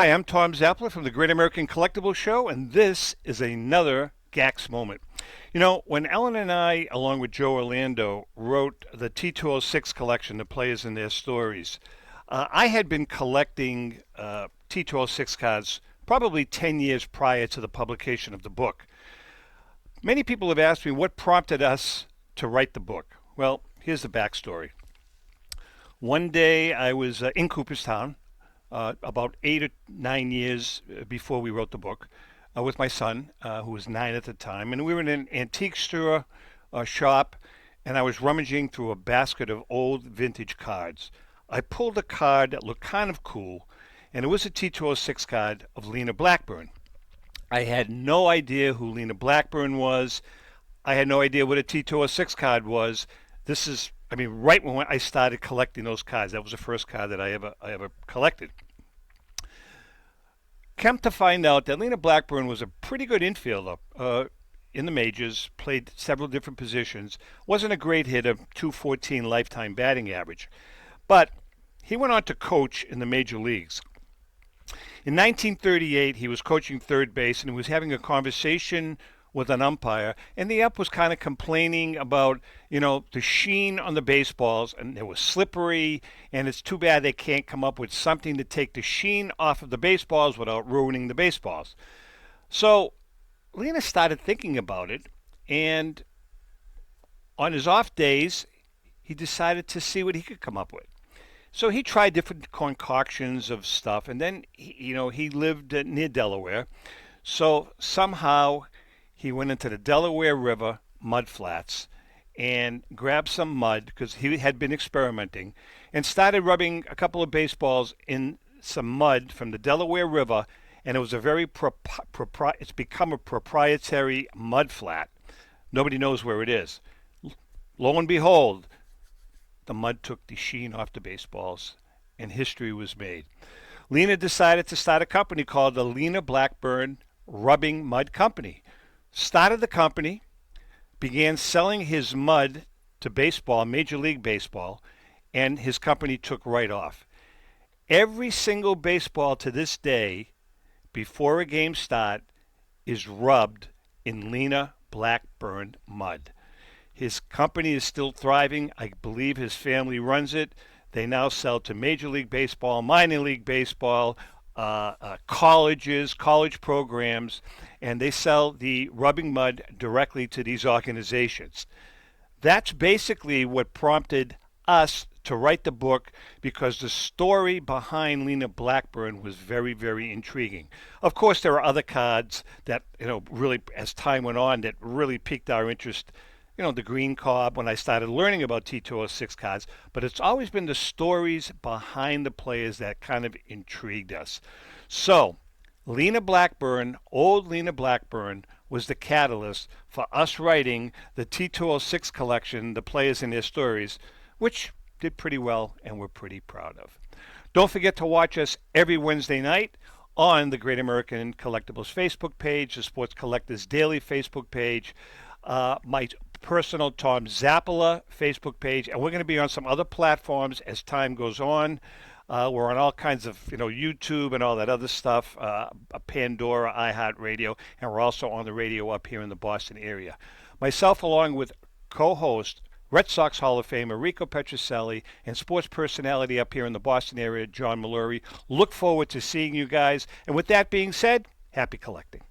Hi, I'm Tom Zappala from the Great American Collectibles Show, and this is another GACS moment. You know, when Ellen and I, along with Joe Orlando, wrote the T206 collection, The Players and Their Stories, I had been collecting T206 cards probably 10 years prior to the publication of the book. Many people have asked me what prompted us to write the book. Well, here's the backstory. One day I was in Cooperstown, about 8 or 9 years before we wrote the book, with my son, who was 9 at the time, and we were in an antique store shop, and I was rummaging through a basket of old vintage cards. I pulled a card that looked kind of cool, and it was a T206 card of Lena Blackburn. I had no idea who Lena Blackburn was. I had no idea what a T206 card was. Right when I started collecting those cards, that was the first card that I ever collected. Come to find out that Lena Blackburn was a pretty good infielder in the majors, played several different positions, wasn't a great hitter, 214 lifetime batting average. But he went on to coach in the major leagues. In 1938, he was coaching third base and he was having a conversation with an umpire, and the ump was kind of complaining about, the sheen on the baseballs, and it was slippery, and it's too bad they can't come up with something to take the sheen off of the baseballs without ruining the baseballs. So Lena started thinking about it, and on his off days, he decided to see what he could come up with. So he tried different concoctions of stuff, and then he lived near Delaware, so somehow he went into the Delaware River mud flats and grabbed some mud because he had been experimenting and started rubbing a couple of baseballs in some mud from the Delaware River, and it was it's become a proprietary mud flat. Nobody knows where it is. Lo and behold, the mud took the sheen off the baseballs and history was made. Lena decided to start a company called the Lena Blackburn Rubbing Mud Company. Started the company, began selling his mud to baseball, Major League Baseball, and his company took right off. Every single baseball to this day, before a game start, is rubbed in Lena Blackburn mud. His company is still thriving. I believe his family runs it. They now sell to Major League Baseball, Minor League Baseball, colleges, college programs, and they sell the rubbing mud directly to these organizations. That's basically what prompted us to write the book, because the story behind Lena Blackburn was very, very intriguing. Of course, there are other cards that, really, as time went on, that really piqued our interest. The green cob when I started learning about T206 cards, but it's always been the stories behind the players that kind of intrigued us. So, Lena Blackburn, old Lena Blackburn, was the catalyst for us writing the T206 collection, The Players and Their Stories, which did pretty well and we're pretty proud of. Don't forget to watch us every Wednesday night on the Great American Collectibles Facebook page, the Sports Collectors Daily Facebook page, my personal Tom Zappala Facebook page, and we're going to be on some other platforms as time goes on. We're on all kinds of, YouTube and all that other stuff, Pandora, iHeartRadio, and we're also on the radio up here in the Boston area. Myself, along with co-host Red Sox Hall of Famer Rico Petrocelli and sports personality up here in the Boston area, John Mallory, look forward to seeing you guys. And with that being said, happy collecting.